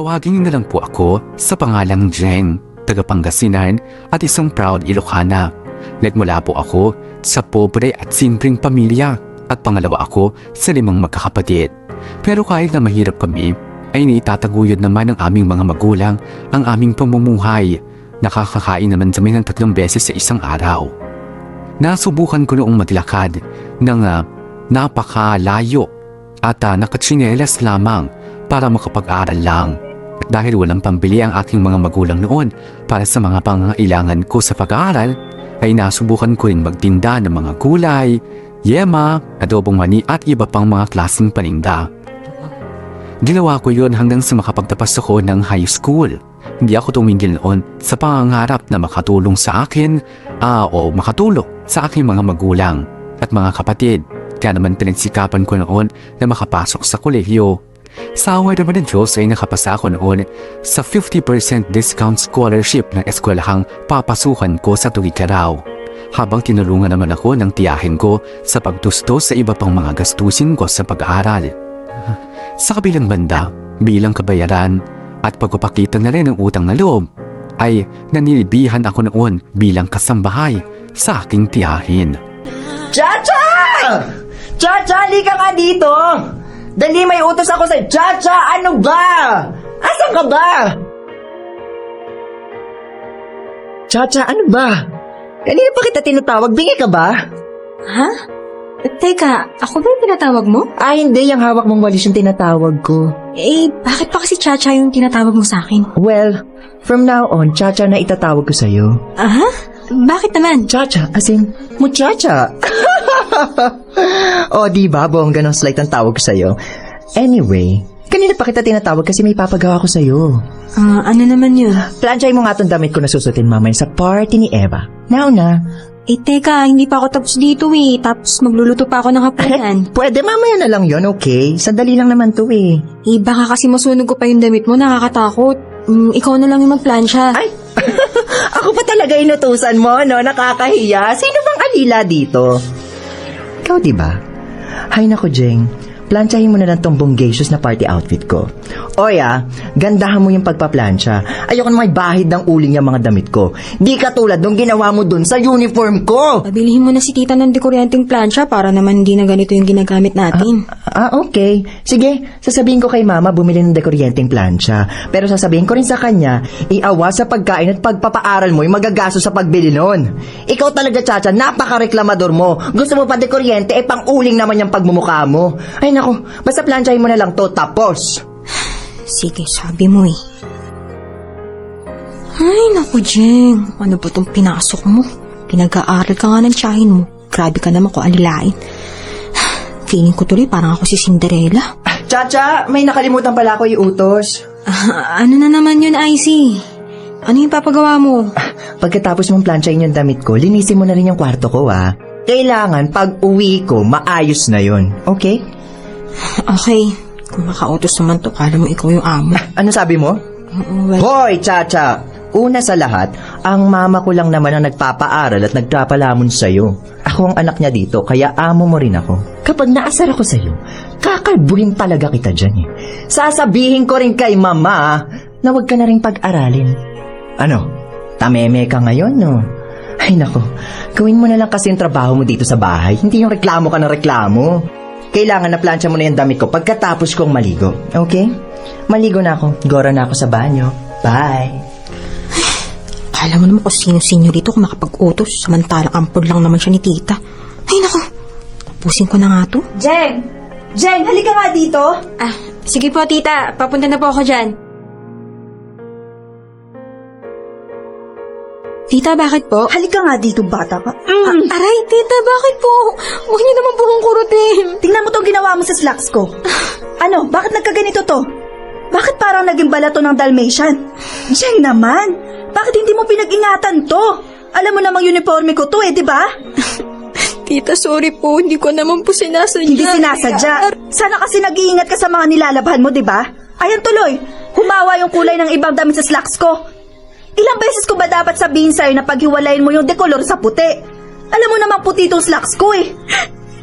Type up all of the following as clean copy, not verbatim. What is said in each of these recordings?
Tawagin niyo na lang po ako sa pangalang Jeng, taga Pangasinan at isang proud Ilocana. Nagmula po ako sa pobre at simpleng pamilya at pangalawa ako sa 5 magkakapatid. Pero kahit na mahirap kami, ay naitataguyod naman ng aming mga magulang ang aming pamumuhay. Nakakakain naman kami ng 3 beses sa isang araw. Nasubukan ko noong maglakad ng napakalayo at nakatsinelas lamang para makapag-aral lang. At dahil walang pambili ang aking mga magulang noon para sa mga pangangailangan ko sa pag-aaral, ay nasubukan ko rin magtinda ng mga gulay, yema, adobong mani at iba pang mga klaseng paninda. Ginawa ko yun hanggang sa makapagtapos ako ng high school. Hindi ako tumigil noon sa pangangarap na makatulong sa akin o makatulong sa aking mga magulang at mga kapatid. Kaya naman pinagsikapan ko noon na makapasok sa kolehiyo. Sa awa naman ng Diyos ay nakapasa ako noon sa 50% discount scholarship ng eskwelahang papasukan ko sa tuwing araw. Habang tinulungan naman ako ng tiyahin ko sa pagtustos sa iba pang mga gastusin ko sa pag-aaral. Sa kabilang banda, bilang kabayaran at pagpapakita na rin ng utang na loob, ay nanilibihan ako noon bilang kasambahay sa aking tiyahin. Chacha! Chacha, halika nga dito! Dali, may utos ako sa Chacha! Ano ba? Asan ka ba? Chacha, ano ba? Kanina pa kita tinatawag, bingi ka ba? Ha? Teka, ako ba yung tinatawag mo? Hindi, yung hawak mong walis yung tinatawag ko. Bakit pa kasi Chacha yung tinatawag mo sa akin? Well, from now on, Chacha na itatawag ko sa'yo. Aha? Bakit naman? Chacha, as in, muchacha. O, diba, bongga ng slight ang tawag ko sa'yo. Anyway, kanina pa kita tinatawag kasi may papagawa ko sa'yo. Ano naman yun? Plansyahin mo nga itong damit ko na susutin mamaya sa party ni Eva. Now na. Teka, hindi pa ako tapos dito tapos magluluto pa ako ng hapunan. Pwede mamaya na lang yon, okay? Sandali lang naman to Baka kasi masunog ko pa yung damit mo, nakakatakot. Ikaw na lang yung magplansya. Ay, ako pa talaga inutusan mo, no? Nakakahiya. Sino bang alila dito? Ikaw, diba? Hay nako, Jeng. Plansyahin mo na lang tong bonggacious na party outfit ko. Oy, gandahan mo yung pagpaplansya. Ayoko na may bahid ng uling yung mga damit ko. Di katulad nung ginawa mo dun sa uniform ko. Pabilihin mo na si tita ng dekuryenteng plansya para naman hindi na ganito yung ginagamit natin. Okay. Sige, sasabihin ko kay mama bumili ng dekuryenteng plansya. Pero sasabihin ko rin sa kanya, iawa sa pagkain at pagpapaaral mo yung magagaso sa pagbili nun. Ikaw talaga, Chacha, napaka-reklamador mo. Gusto mo pa dekuryente, pang uling naman yung pagmumukha mo. Ay naku, basta plansyahin mo na lang to, tapos. Sige, sabi mo Ay, naku, Jeng. Ano ba itong pinasok mo? Pinag-aaral ka nga ng tiyahin mo. Grabe ka naman kung alilain. Feeling ko tuloy parang ako si Cinderella. Chacha, may nakalimutan pala ako iutos. Ano na naman yun, Icy? Ano yung papagawa mo? Pagkatapos mong plansyahin yung damit ko, linisin mo na rin yung kwarto ko, Kailangan pag uwi ko, maayos na yon, okay? Okay. Kung makautos naman to, kala mo ikaw yung amo. Ano sabi mo? Well, Hoy, Chacha! Una sa lahat, ang mama ko lang naman ang nagpapaaral at nagpapalamon sa'yo. Ako ang anak niya dito, kaya amo mo rin ako. Kapag naasar ako sa'yo, kakalbuhin talaga kita dyan Sasabihin ko rin kay mama na huwag ka na rin pag-aralin. Ano? Tameme ka ngayon, no? Ay nako, gawin mo na lang kasi yung trabaho mo dito sa bahay. Hindi yung reklamo ka ng reklamo. Kailangan na plansya mo na yung damit ko pagkatapos kong maligo. Okay? Maligo na ako. Gora na ako sa banyo. Bye! Kala mo naman kung sino-sino dito kung makapag-utos. Samantalang ampod lang naman siya ni tita. Ay, naku. Tapusin ko na nga to. Jeng! Jeng, halika nga dito. Sige po, tita. Papunta na po ako dyan. Tita, bakit po? Halika nga dito, bata ka. Aray, tita, bakit po? Huwag niyo naman po kong kurutin. Tingnan mo tong ginawa mo sa slacks ko. Ano, bakit nagkaganito to? Bakit parang naging balato ng Dalmatian? Jeng naman, bakit hindi mo pinag-ingatan to? Alam mo namang uniforme ko to di ba? Tita, sorry po. Hindi ko naman po sinasadya. Hindi sinasadya. Sana kasi nag-iingat ka sa mga nilalabhan mo, di ba? Ayan tuloy, humawa yung kulay ng ibang damit sa slacks ko. Ilang beses ko ba dapat sabihin sa'yo na paghiwalayin mo yung dekolor sa puti? Alam mo namang puti itong slacks ko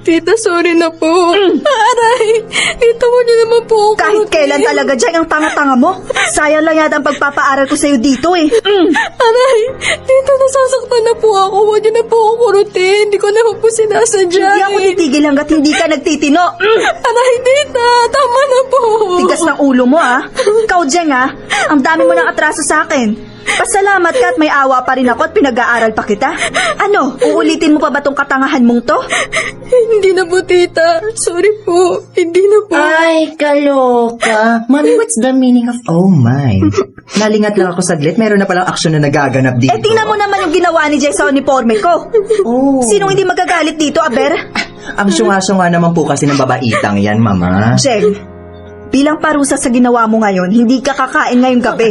Tita, sorry na po. Aray, tita mo niyo naman po ako. Kahit kailan talaga, Jeng, ang tanga-tanga mo. Sayang lang yata ang pagpapaaral ko sa'yo dito eh. Aray, tita, nasasaktan na po ako. Huwag niyo na po ako kurutin. Hindi ko naman po sinasadya. Hindi ako titigil hanggat hindi ka nagtitino. Aray, tita, tama na po. Tigas ng ulo mo ah. Ikaw, Jeng ah, ang dami mo ng atraso sa akin. Pasalamat ka at may awa pa rin ako at pinag-aaral pa kita. Ano, uulitin mo pa ba tong katangahan mong to? Hindi na po, tita. Sorry po. Hindi na po. Ay, kaloka. Mami, what's the meaning of oh my? Nalingat lang ako saglit. Meron na palang aksyon na nagaganap dito. Eh, tingnan mo naman yung ginawa ni Jay sa uniforme ko. Oh. Sinong hindi magagalit dito, Aber? Ang syunga-syunga naman po kasi ng babaitang yan, mama. Jeng, bilang parusa sa ginawa mo ngayon, hindi ka kakain ngayong gabi.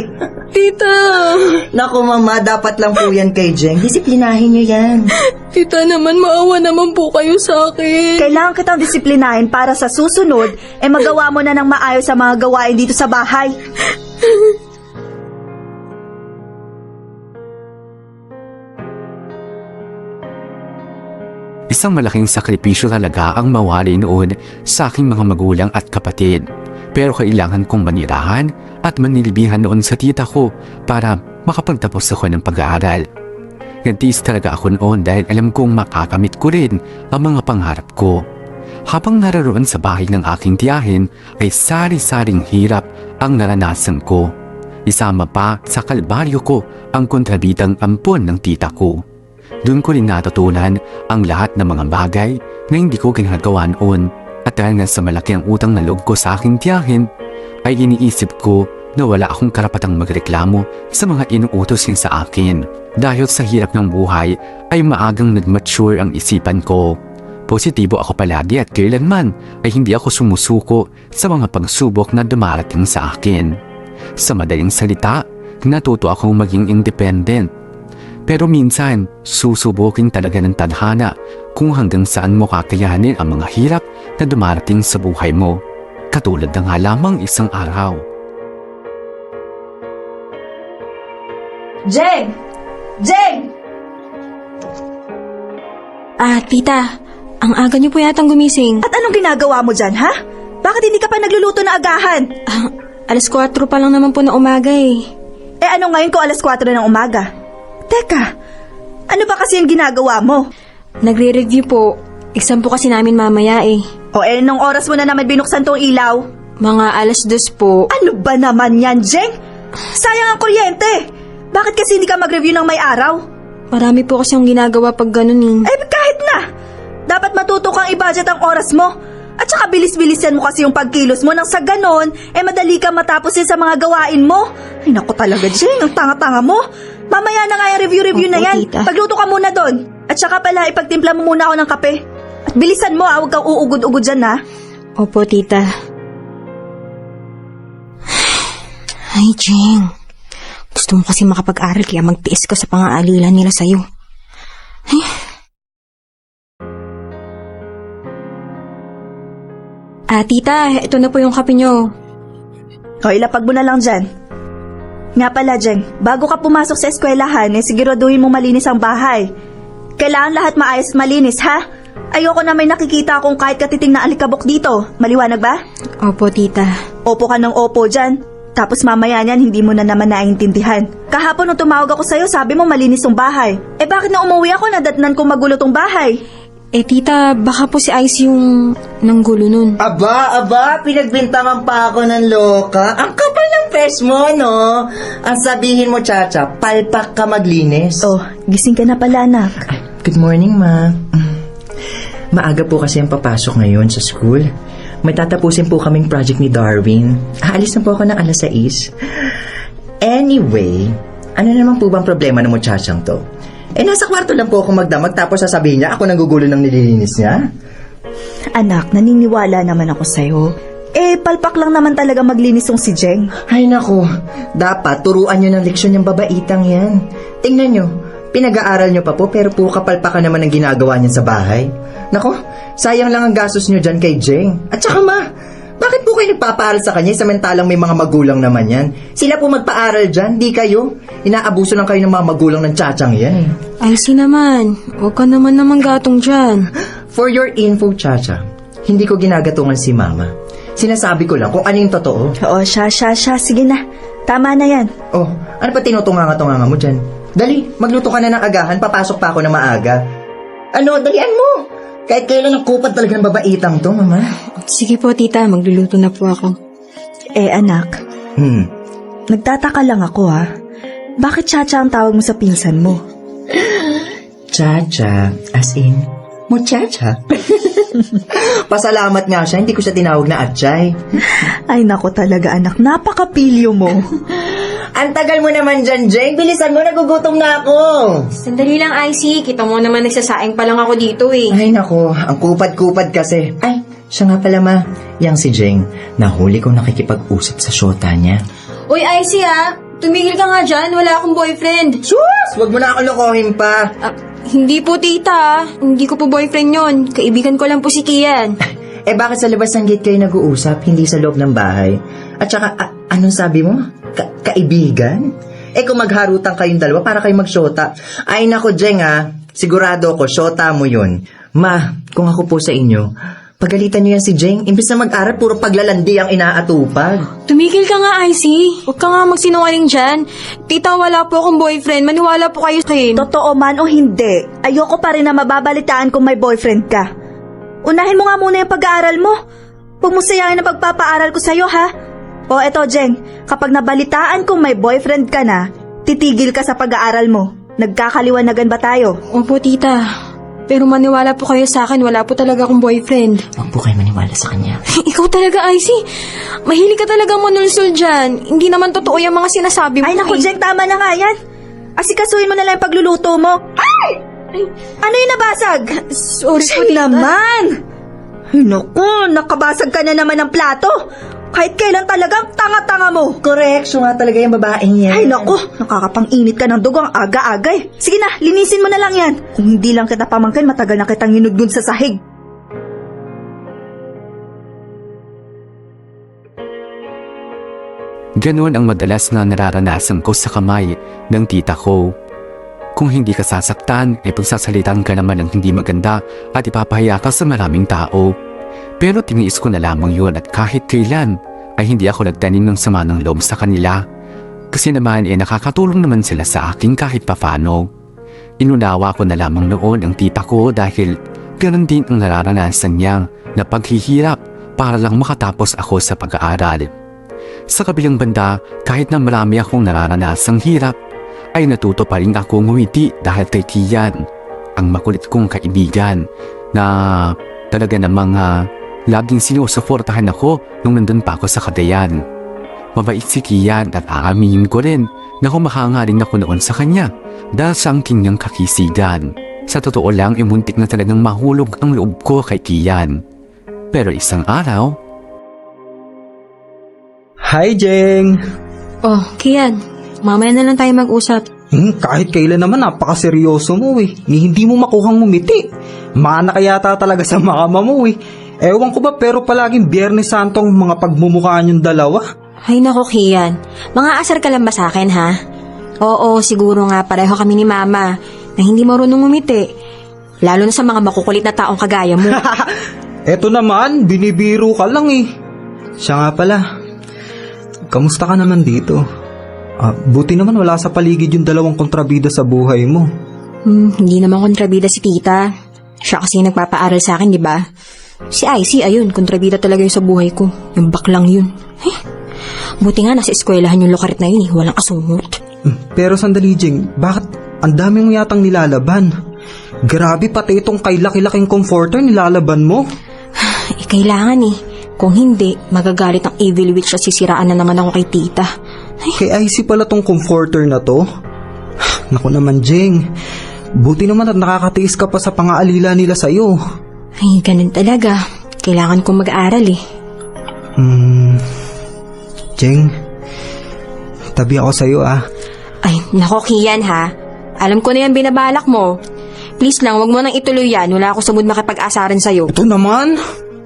Tita. Naku, mama, dapat lang po yan kay Jeng. Disiplinahin niyo yan. Tita naman, maawa naman po kayo sa akin. Kailangan kitang disiplinahin para sa susunod, magawa mo na ng maayos sa mga gawain dito sa bahay. Isang malaking sakripisyo talaga ang mawali noon sa aking mga magulang at kapatid. Pero kailangan kong manirahan at manilibihan noon sa tita ko para makapagtapos ako ng pag-aaral. Nagtiis talaga ako noon dahil alam kong makakamit ko rin ang mga pangarap ko. Habang naroon sa bahay ng aking tiyahin ay sari-saring hirap ang naranasan ko. Isama pa sa kalbaryo ko ang kontrabidang ampon ng tita ko. Doon ko rin natutunan ang lahat ng mga bagay na hindi ko ginagawa noon. At dahil nga sa malaki ang utang na loob ko sa aking tiyahin, ay iniisip ko na wala akong karapatang magreklamo sa mga inuutos niya sa akin. Dahil sa hirap ng buhay ay maagang nag-mature ang isipan ko. Positibo ako palagi at kailanman ay hindi ako sumusuko sa mga pagsubok na dumarating sa akin. Sa madaling salita, natuto akong maging independent. Pero minsan, susubukin talaga ng tadhana kung hanggang saan mo kakayanin ang mga hirap na dumarating sa buhay mo. Katulad na nga lamang isang araw. Jeng! Jeng! Tita, ang aga niyo po yatang gumising. At anong ginagawa mo dyan, ha? Bakit hindi ka pa nagluluto na agahan? Alas 4 pa lang naman po na umaga eh. Eh ano ngayon kung alas 4 ng umaga? Teka, ano ba kasi yung ginagawa mo? Nagre-review po. Exam po kasi namin mamaya eh. O nung oras mo na naman binuksan tong ilaw? Mga alas 2 po. Ano ba naman yan, Jeng? Sayang ang kuryente. Bakit kasi hindi ka mag-review ng may araw? Marami po kasi ang ginagawa pag ganun eh. Eh kahit na. Dapat matuto kang i-budget ang oras mo. At saka bilis-bilisan mo kasi yung pagkilos mo nang sa ganon, madali ka matapos din sa mga gawain mo. Ay naku talaga, Jeng, ang tanga-tanga mo. Mamaya na nga yung review-review Opo, na yan. tita. Pagluto ka muna doon. At saka pala, ipagtimpla mo muna ako ng kape. At bilisan mo huwag kang uugod-ugod dyan ha. Opo, tita. Ay, Jeng. Gusto mo kasi makapag-aral kaya magtiis ka sa pang-aalilan nila sa'yo. Tita, ito na po yung kape nyo. O, ilapag mo na lang dyan. Nga pala, Jeng, bago ka pumasok sa eskwelahan, siguraduhin mo malinis ang bahay. Kailangan lahat maayos at malinis, ha? Ayoko na may nakikita akong kahit katiting na alikabok dito. Maliwanag ba? Opo, tita. Opo ka ng opo dyan. Tapos mamaya niyan, hindi mo na naman naiintindihan. Kahapon nung tumawag ako sa'yo, sabi mo malinis tong bahay. Bakit na umuwi ako nadatnan kong magulo tong bahay? Tita, baka po si Ice yung nanggulo nun. Aba, pinagbintangan pa ako ng loka. Ang kapal ng pes mo, no? Ang sabihin mo, Chacha, palpak ka maglinis. Oh, gising ka na pala, anak. Good morning, ma. Maaga po kasi ang papasok ngayon sa school. May tatapusin po kaming project ni Darwin. Aalis na po ako ng alas 6. Anyway, ano naman po bang problema ng muchachang to? Nasa kwarto lang po ako magdamag tapos sasabihin niya ako nagugulo ng nililinis niya. Anak, naniniwala naman ako sa'yo. Palpak lang naman talaga maglinis yung si Jeng. Ay naku, dapat turuan niyo ng leksyon yung babaitang yan. Tingnan niyo, pinag-aaral niyo pa po pero po kapalpakan naman ang ginagawa niya sa bahay. Naku, sayang lang ang gastos niyo dyan kay Jeng. At saka ma, bakit po kayo nagpapaaral sa kanya samantalang may mga magulang naman yan? Sila po magpaaral dyan, di kayo. Inaabuso lang kayo ng mga magulang ng tsatsang yan. Icy naman, huwag ka naman gatong dyan. For your info, Chacha, hindi ko ginagatungan si Mama. Sinasabi ko lang kung ano yung totoo. Oo, siya. Sige na. Tama na yan. Oh, ano pa tinutunganga-tunganga mo dyan? Dali, magluto ka na ng agahan, papasok pa ako na maaga. Ano, dalian mo! Kahit kailan ang kupad talaga ng babaitang to, Mama. Sige po, tita. Magluluto na po ako. Anak, Hmm. nagtataka lang ako ha. Bakit Chacha ang tawag mo sa pinsan mo? Chacha, as in, muchacha. Pasalamat nga siya, hindi ko siya tinawag na atchay. Ay nako talaga anak, napakapilyo mo. Ang tagal mo naman dyan, Jeng. Bilisan mo, nagugutom na ako. Sandali lang, Icy. Kita mo naman nagsasaing pa lang ako dito eh. Ay nako, ang kupad-kupad kasi. Ay, siya nga pala ma. Yang si Jeng, nahuli ko nakikipag-usap sa syota niya. Uy, Icy tumigil ka nga dyan. Wala akong boyfriend. Sus! Wag mo na ako lokohin pa. Hindi po, tita. Hindi ko po boyfriend yon. Kaibigan ko lang po si Kian. Eh bakit sa labas ng gate kayo nag-uusap, hindi sa loob ng bahay? At saka, anong sabi mo? Kaibigan? Eh kung magharutan kayong dalawa para kayo magsyota. Ay nako, Jeng sigurado ko, syota mo yun. Ma, kung ako po sa inyo, pagalitan niyo yan si Jeng. Imbis na mag-aral, puro paglalandi ang inaatupag. Tumigil ka nga, Icy. Huwag ka nga magsinungaling dyan. Tita, wala po akong boyfriend. Maniwala po kayo sa akin. Totoo man o hindi, ayoko pa rin na mababalitaan kung may boyfriend ka. Unahin mo nga muna yung pag-aaral mo. Huwag mo sayahin na pagpapaaral ko sa'yo, ha? O eto, Jeng, kapag nabalitaan kung may boyfriend ka na, titigil ka sa pag-aaral mo. Nagkakaliwanagan ba tayo? Opo, tita. Pero maniwala po kayo sa akin, wala po talaga akong boyfriend. Huwag po kayo maniwala sa kanya. Ikaw talaga, Icy. Mahilig ka talagang manulsul dyan. Hindi naman totoo yung mga sinasabi mo. Ay naku, Jeng, tama na nga yan. Asikasuhin mo na lang yung pagluluto mo. Ay! Ano yung nabasag? Sorry po, Jeng tita. naman! Ay naku, nakabasag ka na naman ng plato. Kahit kailan talagang tanga-tanga mo. Correct, siya nga talaga yung babaeng yan. Ay naku, nakakapang-init ka ng dugo ang aga-aga eh. Sige na, linisin mo na lang yan. Kung hindi lang kita pamangkin, matagal na kitang hinudgun sa sahig. Ganon ang madalas na nararanasan ko sa kamay ng tita ko. Kung hindi ka sasaktan, ay pagsasalitan ka naman ng hindi maganda at ipapahiya ka sa maraming tao. Pero tiniis ko na lamang yun at kahit kailan ay hindi ako nagtanim ng sama ng loob sa kanila. Kasi naman nakakatulong naman sila sa akin kahit papano. Inunawa ko na lamang noon ang tita ko dahil ganon din ang nararanasan niya na paghihirap para lang makatapos ako sa pag-aaral. Sa kabilang banda, kahit na marami akong nararanasang hirap, ay natuto pa rin ako ngumiti dahil kay Kian, ang makulit kong kaibigan na talaga namang laging sinusuportahan ako nung nandun pa ako sa Cagayan. Mabait si Kian at aaminin ko rin na humahanga rin ako noon sa kanya dahil sa ang kanyang kakisigan. Sa totoo lang, muntik na talagang mahulog ang loob ko kay Kian. Pero isang araw, Hi, Jeng! Oh, Kian. Mamaya na lang tayo mag-usap. Kahit kailan naman napakaseryoso mo eh. Hindi mo makuhang ngumiti. Mana kaya talaga sa makama mo eh. Ewan ko ba pero palaging Biyernes Santo ang mga pagmumukha niyong dalawa. Ay nako, Kian. Mga asar ka lang ba sa akin, ha? Oo, siguro nga pareho kami ni Mama na hindi marunong ngumiti. Lalo na sa mga makukulit na taong kagaya mo. Eto naman, binibiro ka lang eh. Siya nga pala, kamusta ka naman dito? Buti naman wala sa paligid yung dalawang kontrabida sa buhay mo. Hindi naman kontrabida si tita. Siya kasi nagpapaaral sa akin, di ba? Si Icy, ayun, kontrabida talaga yun sa buhay ko. Yung baklang yun. Buti nga nasa eskwelahan yung lokarit na yun eh. Walang kasungot. Pero sandali, Jeng, bakit ang dami mo yatang nilalaban? Grabe, pati itong kay laki-laking comforter nilalaban mo. Kailangan eh. Kung hindi, magagalit ang evil witch at sisiraan na naman ako kay tita. Kay Icy pala tong comforter na to. Naku naman, Jeng. Buti naman at nakakatiis ka pa sa pang-aalila nila sa'yo. Ay, ganun talaga. Kailangan kong mag-aaral eh. Jeng, tabi ako sa'yo Ay, nako Kian ha. Alam ko na yan binabalak mo. Please lang, wag mo nang ituloy yan. Wala ako sa mood makipag-asaran sa'yo. Ito naman?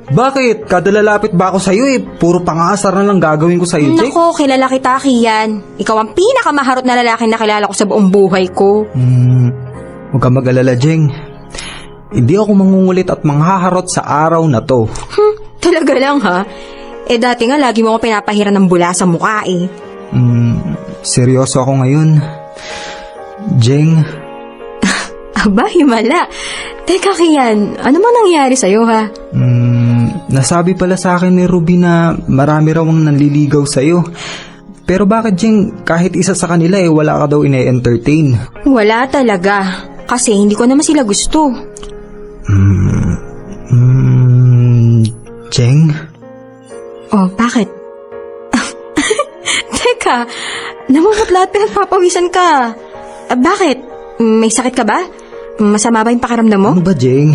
Bakit? Kada lalapit ba ako sa'yo puro pang-aasar na lang gagawin ko sa'yo, Jeng? Nako, kilala kita, Kian. Ikaw ang pinakamaharot na lalaki na kilala ko sa buong buhay ko. Huwag ka mag-alala, Jeng. Hindi ako mangungulit at manghaharot sa araw na to. Talaga lang ha? Eh dati nga lagi mo ako pinapahiran ng bula sa mukha eh. Seryoso ako ngayon. Jeng, Aba, himala. Teka Kian, ano man nangyari sa'yo ha? nasabi pala sa akin ni Ruby na marami raw ang nanliligaw sa'yo. Pero bakit Jeng, kahit isa sa kanila wala ka daw ine-entertain? Wala talaga. Kasi hindi ko naman sila gusto. Jeng? Oh, bakit? Teka, namumutla at pinagpapawisan ka. Bakit? May sakit ka ba? Masama ba yung pakiramdam mo? Ano ba Jeng?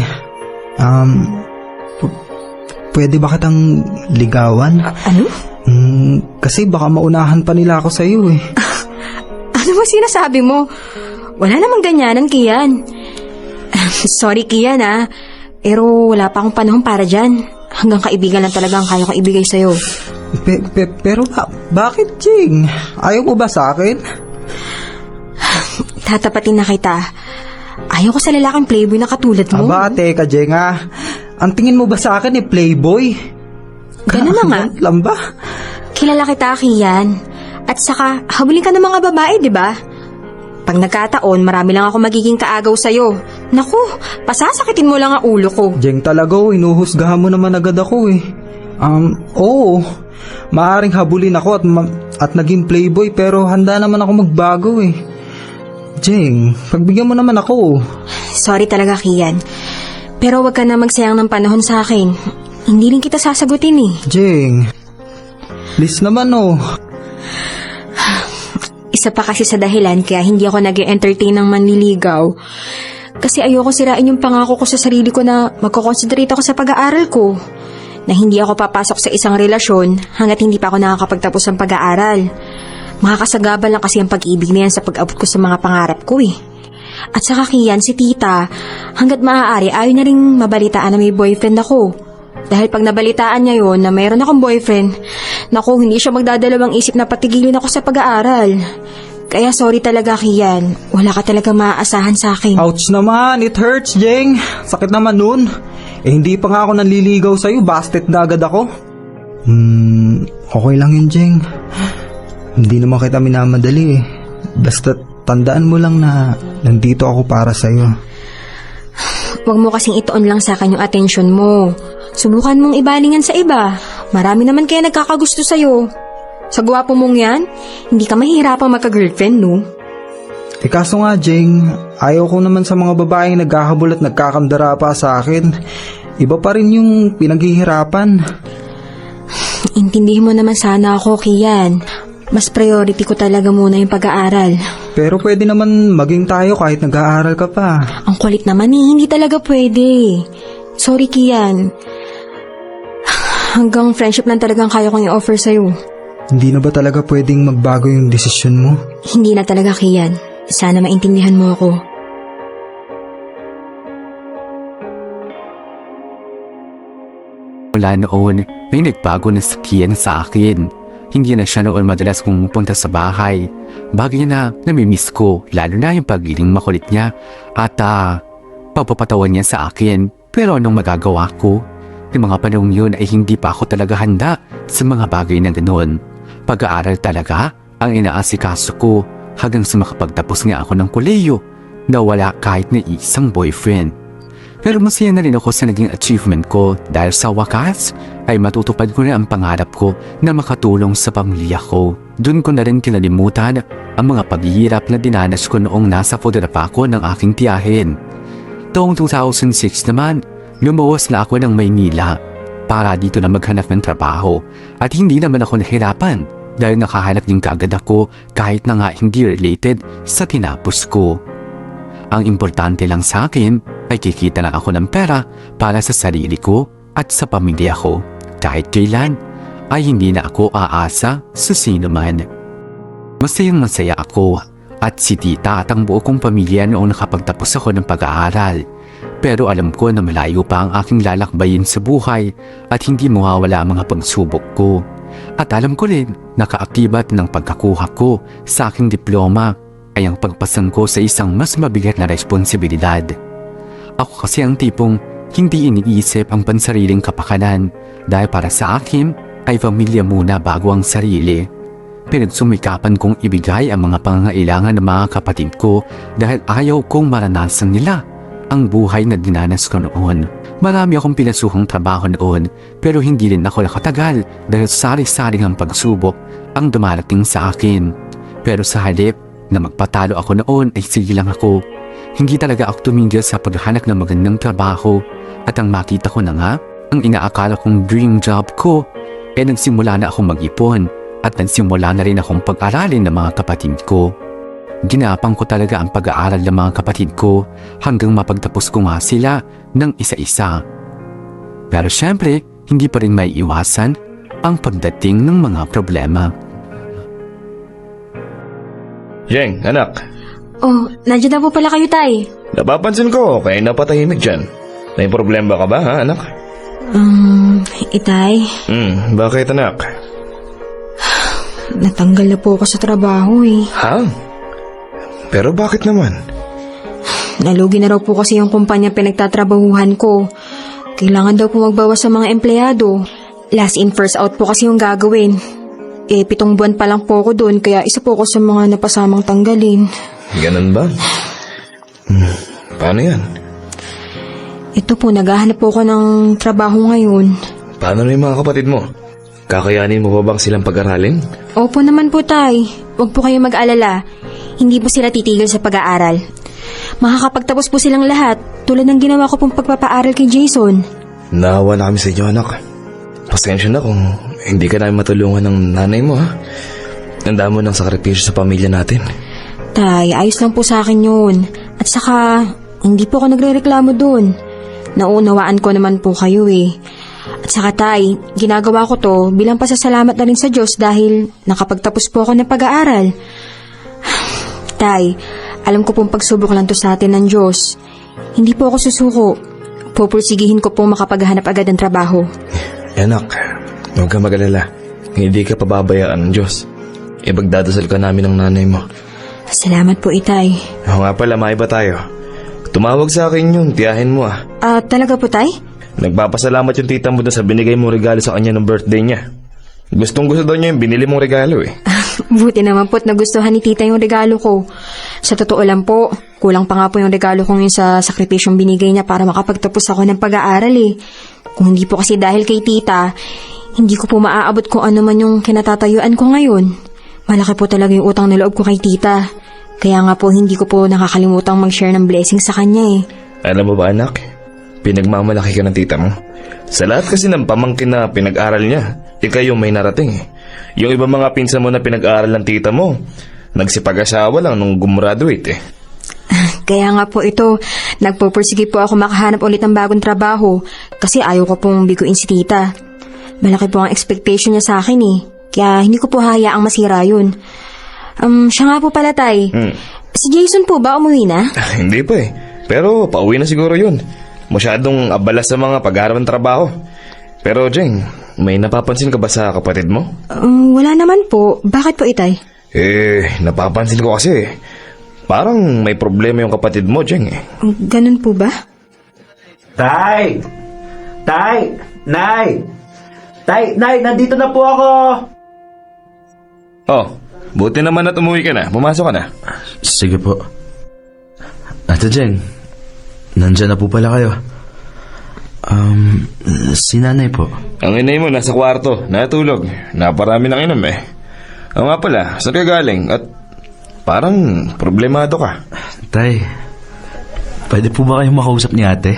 Pwede ba kitang ligawan? Ano? Kasi baka maunahan pa nila ako sa'yo eh. Ano ba sinasabi mo? Wala namang ganyanan, Kian. Sorry, Kian pero wala pa akong panahon para dyan. Hanggang kaibigan lang talaga ang kaya ko ibigay sa'yo. Pero bakit Jeng? Ayaw mo ba sa akin? Tatapatin na kita. Ayaw ko sa lalaking playboy na katulad mo. Aba, teka Jeng Ang tingin mo ba sa akin playboy? Ganun na nga. Lang ba? Kilala kita, Kian. At saka, habulin ka ng mga babae, di ba? Pag nagkataon, marami lang ako magiging kaagaw sa'yo. Naku, pasasakitin mo lang ang ulo ko. Jeng talaga, inuhusgahan mo naman agad ako eh. Oo. Maaring habulin ako at naging playboy pero handa naman ako magbago eh. Jeng, pagbigyan mo naman ako. Sorry talaga, Kian. Pero wag ka na magsayang ng panahon sa akin. Hindi rin kita sasagutin eh. Jeng, please naman Isa pa kasi sa dahilan kaya hindi ako nag-entertain ng manliligaw. Kasi ayoko sirain yung pangako ko sa sarili ko na magko-concentrate ako sa pag-aaral ko. Na hindi ako papasok sa isang relasyon hanggat hindi pa ako nakakapagtapos ng pag-aaral. Makakasagabal lang kasi ang pag-ibig na yan sa pag-abot ko sa mga pangarap ko eh. At saka Kian, si tita, hanggat maaari ayaw na rin mabalitaan na may boyfriend ako. Dahil pag nabalitaan niya yon na mayroon akong boyfriend, naku, hindi siya magdadalawang isip na patigilin ako sa pag-aaral. Kaya sorry talaga, Kian. Wala ka talaga maaasahan sa akin. Ouch naman, it hurts, Jeng. Sakit naman nun. Hindi pa nga ako nanliligaw sa'yo, busted na agad ako. Okay lang yun, Jeng. Hindi naman kita minamadali eh. Basta tandaan mo lang na nandito ako para sa'yo. Huwag mo kasing itoon lang sa akin yung atensyon mo. Subukan mong ibalingan sa iba. Marami naman kaya nagkakagusto sa'yo. Sa gwapo mong yan, hindi ka mahihirapang magka-girlfriend, no? Kaso nga, Jeng, ayaw ko naman sa mga babaeng naghahabol at nagkakandara pa sa akin. Iba pa rin yung pinaghihirapan. Intindihin mo naman sana ako, Kian. Mas priority ko talaga muna yung pag-aaral. Pero pwede naman maging tayo kahit nag-aaral ka pa. Ang kulit naman eh, hindi talaga pwede. Sorry, Kian. Hanggang friendship lang talagang kaya kong i-offer sa'yo. Hindi na ba talaga pwedeng magbago yung desisyon mo? Hindi na talaga, Kian. Sana maintindihan mo ako. Mula noon, may nagbago na si Kian sa akin. Hindi na siya noon madalas pumupunta sa bahay. Bagay na namimiss ko, lalo na yung pagiging makulit niya at pagpapatawan niya sa akin. Pero anong magagawa ko? Yung mga panahon yun ay hindi pa ako talaga handa sa mga bagay na ganoon. Pag-aaral talaga ang inaasikaso ko hanggang sa makapagtapos nga ako ng kolehiyo na wala kahit na isang boyfriend. Pero masaya na rin ako sa naging achievement ko dahil sa wakas ay matutupad ko na ang pangarap ko na makatulong sa pamilya ko. Doon ko na rin kinalimutan ang mga paghihirap na dinanas ko noong nasa food pa ako ng aking tiyahin. Taong 2006 naman, lumawas na ako ng Maynila para dito na maghanap ng trabaho at hindi naman ako nahirapan dahil nakahanap din kaagad ako kahit na nga hindi related sa tinapos ko. Ang importante lang sa akin ay kikita lang ako ng pera para sa sarili ko at sa pamilya ko. Kahit kailan ay hindi na ako aasa sa sino man. Masayang masaya ako at si tita at ang buo kong pamilya noong nakapagtapos ako ng pag-aaral. Pero alam ko na malayo pa ang aking lalakbayin sa buhay at hindi mawawala ang mga pagsubok ko. At alam ko rin na kaakibat ng pagkakuha ko sa aking diploma ay ang pagpasan ko sa isang mas mabigat na responsibilidad. Ako kasi ang tipong hindi iniisip ang pansariling kapakanan dahil para sa akin ay pamilya muna bago ang sarili. Pinagsumikapan kong ibigay ang mga pangangailangan ng mga kapatid ko dahil ayaw kong maranasan nila ang buhay na dinanas ko noon. Marami akong pinasuhong trabaho noon pero hindi rin ako nakatagal dahil sari-saring ang pagsubok ang dumarating sa akin. Pero sa halip na magpatalo ako noon ay sige lang ako. Hindi talaga ako tumigil sa paghahanap ng magandang trabaho at ang makita ko na nga, ang inaakala kong dream job ko ay nagsimula na akong mag-ipon at nagsimula na rin akong pag-aralin ng mga kapatid ko. Ginapang ko talaga ang pag-aaral ng mga kapatid ko hanggang mapagtapos ko nga sila ng isa-isa. Pero syempre, hindi pa rin may iwasan ang pagdating ng mga problema. Jeng, anak. Oh, nandiyan na po pala kayo, Tay. Napapansin ko, kaya napatahimik dyan. May problema ka ba, ha, anak? Itay, Bakit, anak? natanggal na po ako sa trabaho eh. Ha? Pero bakit naman? Nalugi na raw po kasi yung kumpanya pinagtatrabahuhan ko. Kailangan daw po magbawas sa mga empleyado. Last in first out po kasi yung gagawin. 7 buwan pa lang po ako doon kaya isa po ako sa mga napasamang tanggalin. Ganun ba? Paano yan? Ito po, naghahanap po ako ng trabaho ngayon. Paano na yung mga kapatid mo? Kakayanin mo pa bang silang pag-aralin? Opo naman po, Tay. Huwag po kayong mag-alala. Hindi po sila titigil sa pag-aaral. Makakapagtapos po silang lahat tulad ng ginawa ko pong pagpapaaral kay Jason. Naawa na kami sa inyo, anak. Pasensya na kung hindi ka namin matulungan ng nanay mo, ha? Tanda mo ng sakripisyo sa pamilya natin. Tay, ayos lang po sa akin yun. At saka, hindi po ako nagre-reklamo dun. Naunawaan ko naman po kayo eh. At saka Tay, ginagawa ko to bilang pasasalamat na rin sa Diyos dahil nakapagtapos po ako ng pag-aaral. Tay, alam ko pong pagsubok lang to sa atin ng Diyos. Hindi po ako susuko. Pupursigihin ko pong makapaghanap agad ng trabaho. Anak, huwag ka mag-alala. Hindi ka pababayaan ng Diyos. Ipagdadasal ka namin ng nanay mo. Salamat po, Itay. Oo nga pala, maiba tayo. Tumawag sa akin yun, tiyahin mo ah. Talaga po, Tay? Nagpapasalamat yung tita mo doon sa binigay mong regalo sa kanya ng birthday niya. Gustong gusto daw niya yung binili mong regalo eh. Buti naman po't nagustuhan ni Tita yung regalo ko. Sa totoo lang po, kulang pa nga po yung regalo kong yun sa sakripisyong binigay niya para makapagtapos ako ng pag-aaral eh. Kung hindi po kasi dahil kay Tita, hindi ko po maaabot kung ano man yung kinatatayuan ko ngayon. Malaki po talaga yung utang na loob ko kay Tita. Kaya nga po hindi ko po nakakalimutang mag-share ng blessings sa kanya eh. Alam mo ba anak, pinagmamalaki ka ng tita mo. Sa lahat kasi ng pamangkin na pinag-aral niya, ikaw yung may narating eh. Yung iba mga pinsan mo na pinag-aral ng tita mo, nagsipag-asawa lang nung gumraduate eh. Kaya nga po ito, nagpupursige po ako makahanap ulit ng bagong trabaho kasi ayaw ko pong biguin si Tita. Malaki po ang expectation niya sa akin eh, kaya hindi ko po hayaang masira yun. Siya nga po pala, Tay. Si Jason po ba umuwi na? Hindi pa eh, pero pauwi na siguro yun. Masyadong abala sa mga pag-aaral ng trabaho. Pero Jeng, may napapansin ka ba sa kapatid mo? Wala naman po. Bakit po, Itay? Napapansin ko kasi parang may problema yung kapatid mo, Jeng eh. Ganun po ba? Tay! Tay! Nay! Tay! Nay! Nandito na po ako! Oh, buti naman at umuwi ka na. Pumasok ka na. Sige po. Ate Jeng, nandyan na po pala kayo. Si nanay po. Ang inay mo nasa kwarto, natulog. Naparami ng inom eh. Oo nga pala, saan ka galing? At parang problemado ka. Tay, pwede po ba kayong makausap ni ate?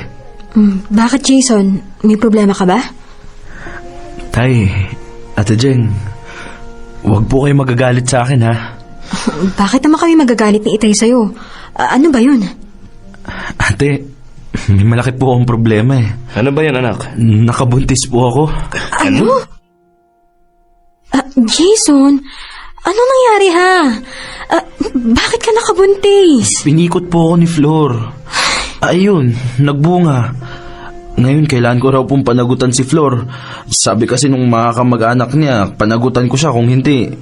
Bakit, Jason? May problema ka ba? Tay, Ate Jeng, wag po kayo magagalit sa akin ha. Bakit naman kami magagalit ni Itay sa'yo? Ano ba yun? Ate, may malaki po akong problema eh. Ano ba yan anak? Nakabuntis po ako. Ano? Jason, anong nangyari ha? Bakit ka nakabuntis? Pinikot po ako ni Flor. Ayun, nagbunga. Ngayon, kailangan ko raw pong panagutan si Flor. Sabi kasi nung mga kamag-anak niya, panagutan ko siya, kung hindi,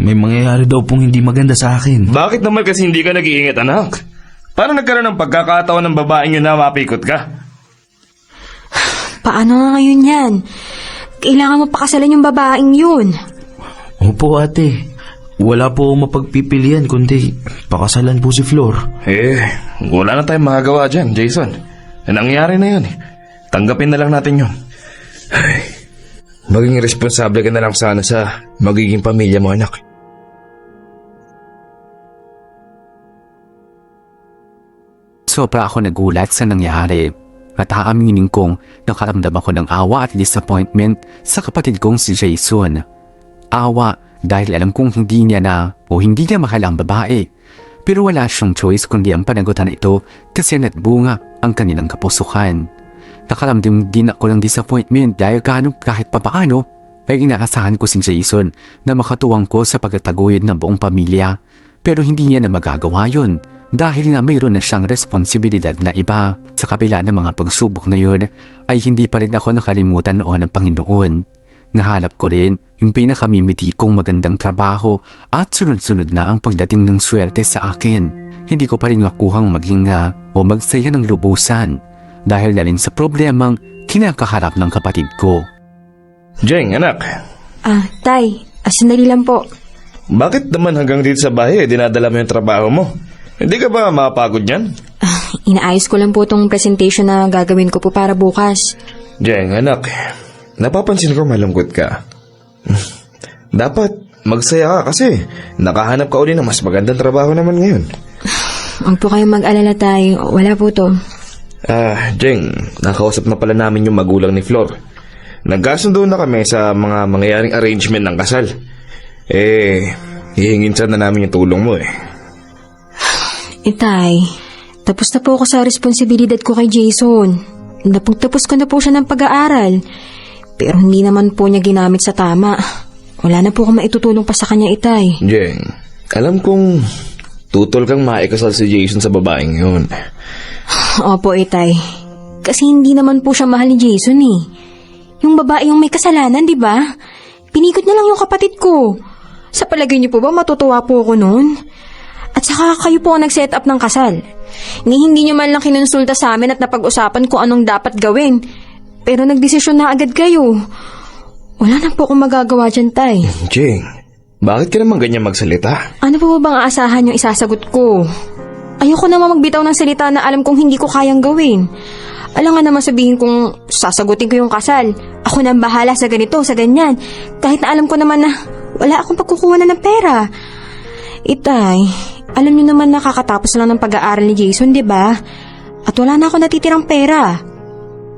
may mangyayari daw pong hindi maganda sa akin. Bakit naman kasi hindi ka nag-iingat anak? Paano nagkaroon ng pagkakataon ng babaeng yun na mapikot ka? Paano nga ngayon yan? Kailangan mo pakasalan yung babaeng yun. Opo ate, wala po akong mapagpipilian kundi pakasalan po si Flor. Wala na tayong magagawa dyan, Jason. Nangyari na yun. Tanggapin na lang natin yun. Ay, maging responsable ka na lang sana sa magiging pamilya mo, anak. Sobra ako nagulat sa nangyari at aaminin kong nakaramdam ako ng awa at disappointment sa kapatid kong si Jason. Awa dahil alam kong hindi niya na o hindi niya mahal ang babae. Pero wala siyang choice kundi ang panagutan ito kasi natbunga ang kanilang kapusukan. Nakaramdam din ako ng disappointment dahil kahit papaano ay inaasahan ko si Jason na makatuwang ko sa pagtataguyod ng buong pamilya. Pero hindi niya na magagawa yun dahil na mayroon na siyang responsibilidad na iba. Sa kabila ng mga pagsubok na yun ay hindi pa rin ako nakalimutan noon ng Panginoon. Nahanap ko rin yung pinakamimiti kong magandang trabaho at sunod-sunod na ang pagdating ng swerte sa akin. Hindi ko pa rin makuhang maghinga o magsaya ng lubusan dahil na rin sa problemang kinakaharap ng kapatid ko. Jeng, anak. Tay, sandali lang po. Bakit naman hanggang dito sa bahay dinadala mo yung trabaho mo? Hindi ka ba mapagod yan? Inaayos ko lang po tong presentation na gagawin ko po para bukas. Jeng, anak. Napapansin ko malungkot ka. Dapat magsaya ka kasi nakahanap ka uli ng mas magandang trabaho naman ngayon. Huwag po kayong mag-alala, Tay. Wala po to. Jeng, nakausap na pala namin yung magulang ni Flor. Nagkasundo na kami sa mga mangyayaring arrangement ng kasal. Hihingin sana namin yung tulong mo Tay, tapos na po ako sa responsibilidad ko kay Jason. Tapos ko na po siya ng pag-aaral. Pero hindi naman po niya ginamit sa tama. Wala na po akong maitutulong pa sa kanya, Itay. Jeng, alam kong tutol kang maikasal si Jason sa babaeng yun. Opo, Itay. Kasi hindi naman po siya mahal ni Jason Yung babae yung may kasalanan, di ba? Pinikot niya lang yung kapatid ko. Sa palagay niyo po ba matutuwa po ako noon? At saka kayo po ang nag-set up ng kasal. Hindi niyo man lang kinonsulta sa amin at napag-usapan kung anong dapat gawin. Pero nagdesisyon na agad kayo. Wala na po akong magagawa dyan, Tay. Jeng, bakit ka naman ganyan magsalita? Ano po ba bang aasahan yung isasagot ko? Ayoko naman magbitaw ng salita na alam kong hindi ko kayang gawin. Alam nga naman sabihin kong sasagutin ko yung kasal. Ako na ang bahala sa ganito, sa ganyan. Kahit na alam ko naman na wala akong pagkukuha na ng pera. Itay, alam niyo naman nakakatapos lang ng pag-aaral ni Jason, di ba? At wala na ako natitirang pera.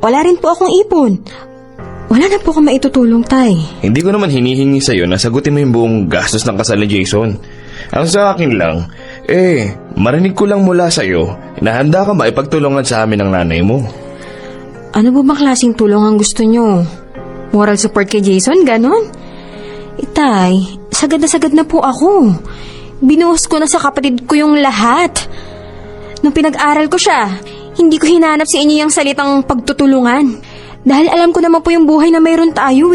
Wala rin po akong ipon. Wala na po akong maitutulong, Tay. Hindi ko naman hinihingi sa'yo na sagutin mo yung buong gastos ng kasal ni Jason. Ang sa akin lang, marinig ko lang mula sa'yo na handa ka maipagtulungan sa amin ng nanay mo. Ano po bang klaseng tulong ang gusto niyo? Moral support kay Jason, ganon? Itay, sagad na po ako. Binuhos ko na sa kapatid ko yung lahat. Nung pinag-aral ko siya, hindi ko hinanap sa inyo yung salitang pagtutulungan. Dahil alam ko naman po yung buhay na mayroon tayo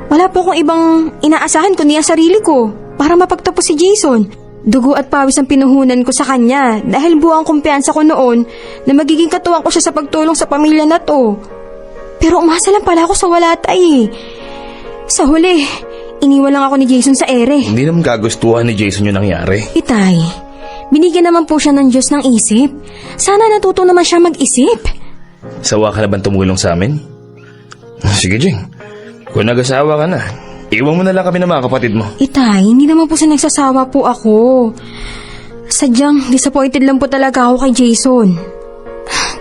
Wala po akong ibang inaasahan kundi ang sarili ko para mapagtapos si Jason. Dugo at pawis ang pinuhunan ko sa kanya dahil buwang kumpiyansa ko noon na magiging katuwang ko siya sa pagtulong sa pamilya na to. Pero umasa lang pala ako sa wala, Tay. Sa huli, iniwan lang ako ni Jason sa ere. Hindi naman kagustuhan ni Jason yung nangyari. Itay, binigyan naman po siya ng Diyos ng isip. Sana natuto naman siya mag-isip. Sawa ka na ba tumulong sa amin? Sige, Jeng. Kung nag-asawa ka na, iwan mo na lang kami ng mga kapatid mo. Itay, hindi naman po sa nagsasawa po ako. Sadyang disappointed lang po talaga ako kay Jason.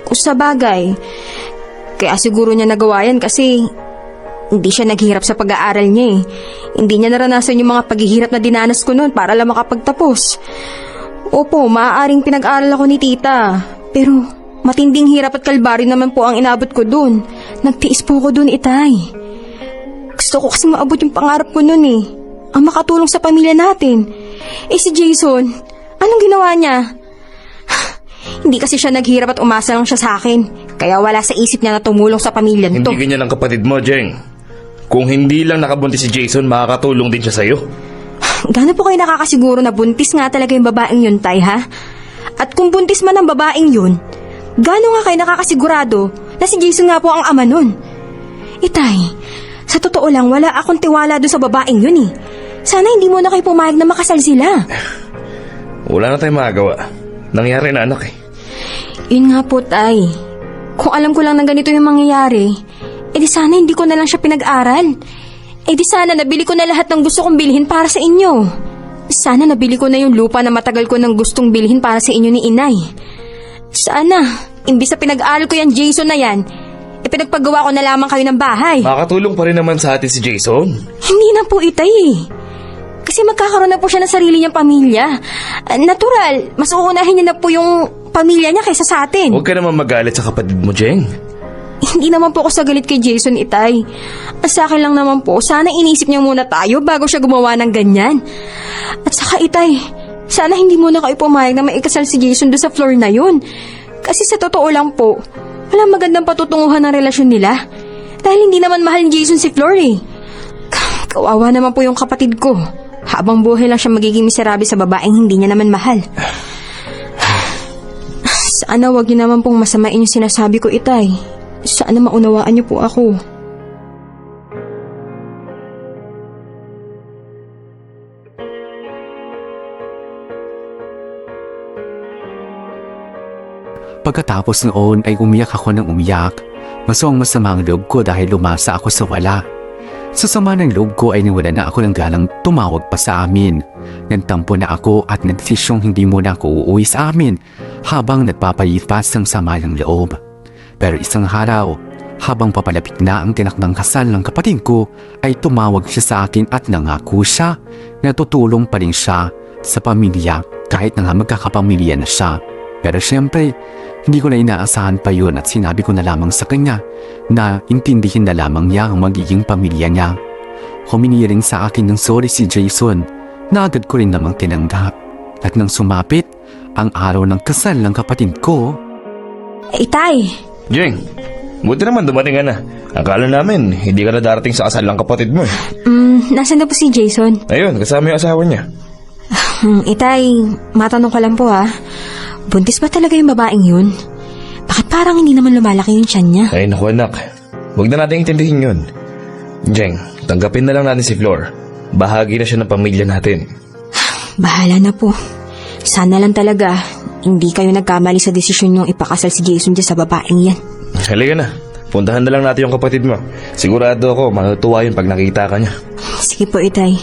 Kung sa bagay, kaya siguro niya nagawa yan kasi hindi siya naghihirap sa pag-aaral niya Hindi niya naranasan yung mga paghihirap na dinanas ko noon para lang makapagtapos. Opo, maaaring pinag-aral ako ni tita. Pero matinding hirap at kalbaryo naman po ang inabot ko dun. Nagtiis po ko dun, Itay. Gusto ko kasi maabot yung pangarap ko nun ang makatulong sa pamilya natin. Si Jason, anong ginawa niya? Hindi kasi siya naghirap at umasa lang siya sa akin. Kaya wala sa isip niya na tumulong sa pamilya nito. Hindi ganyan ang kapatid mo, Jeng. Kung hindi lang nakabuntis si Jason, makakatulong din siya sa'yo. Gaano po kayo nakakasiguro na buntis nga talaga yung babaeng yun, Tay, ha? At kung buntis man ang babaeng yun, gaano nga kayo nakakasigurado na si Jason nga po ang ama nun? Itay, sa totoo lang wala akong tiwala doon sa babaeng yun eh. Sana hindi mo na kayo pumayag na makasal sila. Wala na tayong magagawa. Nangyari na anak eh. Yun nga po, Tay. Kung alam ko lang na ganito yung mangyayari, edi sana hindi ko na lang siya pinag-aral. Edi sana nabili ko na lahat ng gusto kong bilhin para sa inyo. Sana nabili ko na yung lupa na matagal ko nang gustong bilhin para sa inyo ni Inay. Sana, imbis na pinag-aral ko yan Jason na yan, ipinagpagawa ko na lamang kayo ng bahay. Makakatulong pa rin naman sa atin si Jason. Hindi na po, Itay eh. Kasi magkakaroon na po siya ng sarili niyang pamilya. Natural, mas uunahin niya na po yung pamilya niya kaysa sa atin. Huwag ka naman magalit sa kapatid mo, Jeng. Hindi naman po ako sa galit kay Jason, Itay. Sa akin lang naman po, sana inisip niya muna tayo bago siya gumawa ng ganyan. At saka, Itay, sana hindi muna kayo pumayag na maikasal si Jason doon sa floor na yun. Kasi sa totoo lang po, walang magandang patutunguhan ng relasyon nila. Dahil hindi naman mahal ni Jason si Flor eh. Kawawa naman po yung kapatid ko. Habang buhay lang siya magiging miserable sa babaeng hindi niya naman mahal. Sana wag niyo naman pong masamain yung sinasabi ko, Itay. Sana maunawaan niyo po ako. Pagkatapos noon ay umiyak ako ng umiyak. Masama ang loob ko dahil lumasa ako sa wala. Sa sama ng loob ko ay niwala na ako ng ganang tumawag pa sa amin. Nagtampo na ako at nagdesisyong hindi muna ako uuwi sa amin habang nagpapalipas ng sama ng loob. Pero isang araw, habang papalapit na ang tinakdang kasal ng kapatid ko, ay tumawag siya sa akin at nangako siya na tutulong pa rin siya sa pamilya kahit na nga magkakapamilya na siya. Pero syempre, hindi ko na inaasahan pa yun at sinabi ko na lamang sa kanya na intindihin na lamang niya ang magiging pamilya niya. Humingi rin sa akin ng sorry si Jason na agad ko rin namang tinanggap. At nang sumapit ang araw ng kasal ng kapatid ko, Itay! Jeng, buti naman dumating ka na. Akala namin, hindi ka na darating sa kasal ng kapatid mo eh. Nasaan na po si Jason? Ayun, kasama yung asawa niya. Itay, matanong ko lang po ha. Buntis ba talaga yung babaeng yun? Bakit parang hindi naman lumalaki yung tiyan niya? Ay naku anak, huwag na natin intindihin yun. Jeng, tanggapin na lang natin si Flor. Bahagi na siya ng pamilya natin. Bahala na po. Sana lang talaga, hindi kayo nagkamali sa desisyon niyong ipakasal si Jason dyan sa babaeng yan. Halika na, puntahan na lang natin yung kapatid mo. Sigurado ako, matutuwa yun pag nakita ka niya. Sige po, Itay.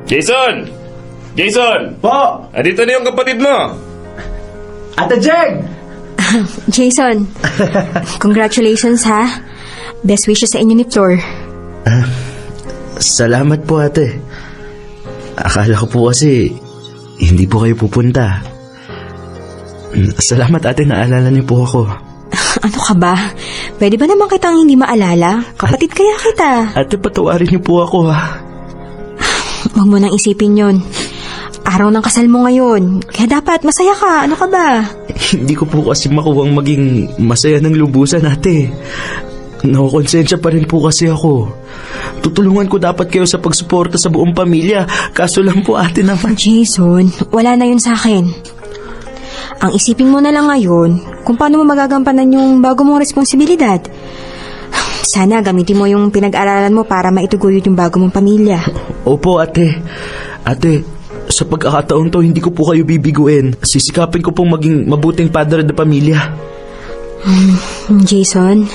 Jason! Jason! Po! Andito na yung kapatid mo! Ate Jeng! Jason, congratulations ha. Best wishes sa inyo ni Flor. Salamat po, ate. Akala ko po kasi hindi po kayo pupunta. Salamat, ate, naalala niyo po ako. Ano ka ba? Pwede ba naman kitang hindi maalala? Kapatid kaya kita. Ate, patawarin niyo po ako, ha. Huwag mo nang isipin yon. Araw ng kasal mo ngayon. Kaya dapat masaya ka. Ano ka ba? Hindi ko po kasi makuwang maging masaya ng lubusan, ate. Nakukonsensya pa rin po kasi ako. Tutulungan ko dapat kayo sa pagsuporta sa buong pamilya. Kaso lang po, ate naman. Jason, wala na yun sa akin. Ang isipin mo na lang ngayon kung paano mo magagampanan yung bago mong responsibilidad. Sana gamitin mo yung pinag-aralan mo para maituguyod yung bago mong pamilya. Opo, ate. Ate, sa pagkakataon to, hindi ko po kayo bibiguin. Sisikapin ko pong maging mabuting padre de pamilya. Jason,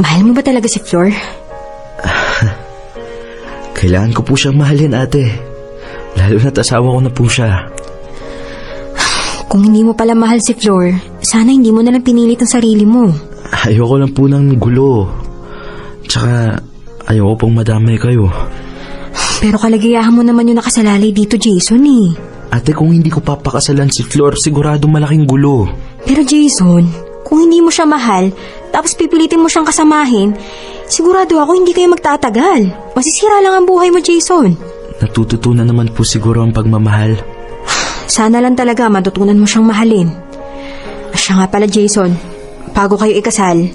mahal mo ba talaga si Flor? Kailangan ko po siyang mahalin, ate. Lalo na't asawa ko na po siya. Kung hindi mo pala mahal si Flor, sana hindi mo nalang pinilit ang sarili mo. Ayoko lang po ng gulo. Tsaka, ayoko pong madamay kayo. Pero kalagayahan mo naman yung nakasalalay dito, Jason eh. Ate, kung hindi ko papakasalan si Flor, sigurado malaking gulo. Pero Jason, kung hindi mo siya mahal, tapos pipilitin mo siyang kasamahin, sigurado ako hindi kayo magtatagal. Masisira lang ang buhay mo, Jason. Natututunan naman po siguro ang pagmamahal. Sana lang talaga matutunan mo siyang mahalin. Siya nga pala, Jason, bago kayo ikasal,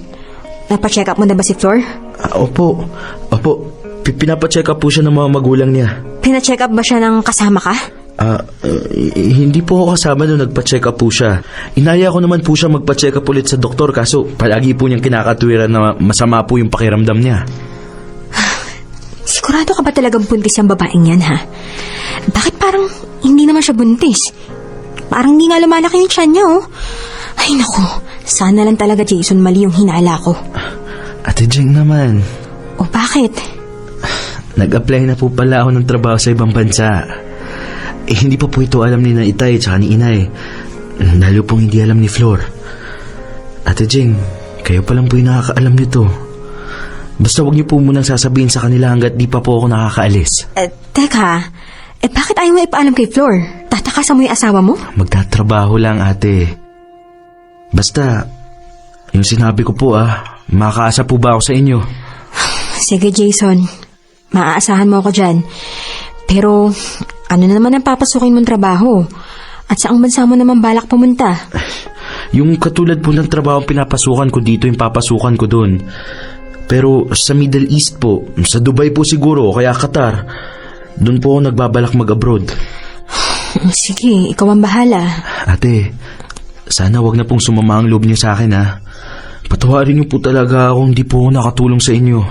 napacheck up mo na ba si Flor? Opo. Pinapacheck up po siya ng mga magulang niya. Pina-check up ba siya ng kasama ka? Hindi po ako kasama nung nagpa-check up po siya. Inaya ko naman po siya magpa-check up ulit sa doktor kaso palagi po niyang kinakatwiran na masama po yung pakiramdam niya. Sigurado ka ba talagang buntis yung babaeng yan, ha? Bakit parang hindi naman siya buntis? Parang hindi nga lumalaki yung tiyan niya, oh. Ay, naku. Sana lang talaga, Jason, mali yung hinala ko. Ate Jeng naman, O bakit? nag-apply na po pala ako ng trabaho sa ibang bansa. Hindi pa po ito alam ni na Itay at ni Inay. Lalo pong hindi alam ni Flor. Ate Jeng, kayo pa lang po yung nakakaalam nito. Basta huwag niyo po munang sasabihin sa kanila hanggat di pa po ako nakakaalis. Teka, bakit ayaw mo ipaalam kay Flor? Tatakasan mo yung asawa mo? Magtatrabaho lang, ate. Basta, yung sinabi ko po makakaasa po ba ako sa inyo? Sige, Jason. Maaasahan mo ako dyan. Pero, ano na naman ang papasukin mong trabaho? At saang bansa mo naman balak pumunta? Yung katulad po ng trabaho pinapasukan ko dito, yung papasukan ko doon. Pero sa Middle East po, sa Dubai po siguro, kaya Qatar. Doon po ako nagbabalak mag-abroad. Sige, ikaw ang bahala. Ate, sana wag na pong sumama ang loob niyo sa akin, Patawarin niyo po talaga ako, hindi po ako nakatulong sa inyo.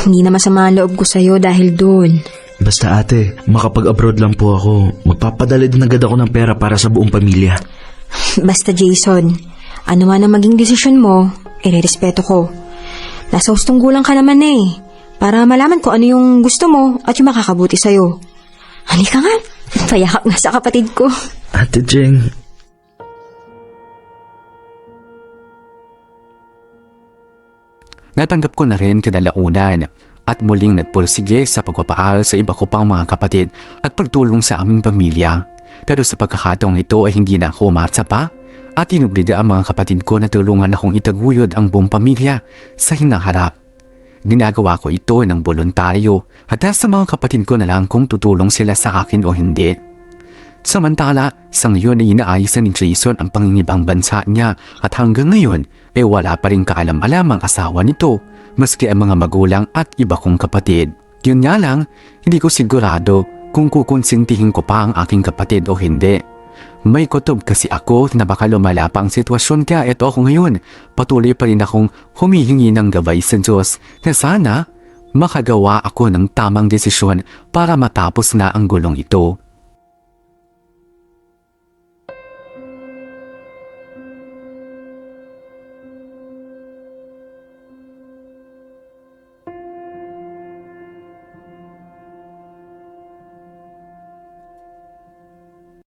Hindi na masama ang loob ko sa'yo dahil doon. Basta ate, makapag-abroad lang po ako. Magpapadala din agad ako ng pera para sa buong pamilya. Basta, Jason, ano man ang maging desisyon mo, irerespeto ko. Nasa hustong gulang ka naman para malaman ko ano yung gusto mo at yung makakabuti sa'yo. Halika nga, payakap na sa kapatid ko. Ate Jeng, Natanggap ko na rin kinalaunan at muling nagpursige sa pagpapaaral sa iba ko pang mga kapatid at pagtulong sa aming pamilya. Pero sa pagkakataong ito ay hindi na ako umatsa pa at inublida ang mga kapatid ko na tulungan akong itaguyod ang buong pamilya sa hinaharap. Ginagawa ko ito ng voluntaryo at sa mga kapatid ko na lang kung tutulong sila sa akin o hindi. Samantala, sa ngayon ay inaayos ni Jason ang pangingibang bansa niya at hanggang ngayon ay wala pa rin kaalam-alam ang asawa nito maski ang mga magulang at iba kong kapatid. Yun nga lang, hindi ko sigurado kung kukonsintihin ko pa ang aking kapatid o hindi. May kutob kasi ako na baka lumala pa ang sitwasyon kaya ito ako ngayon. Patuloy pa rin akong humihingi ng gabay sa Diyos na sana makagawa ako ng tamang desisyon para matapos na ang gulong ito.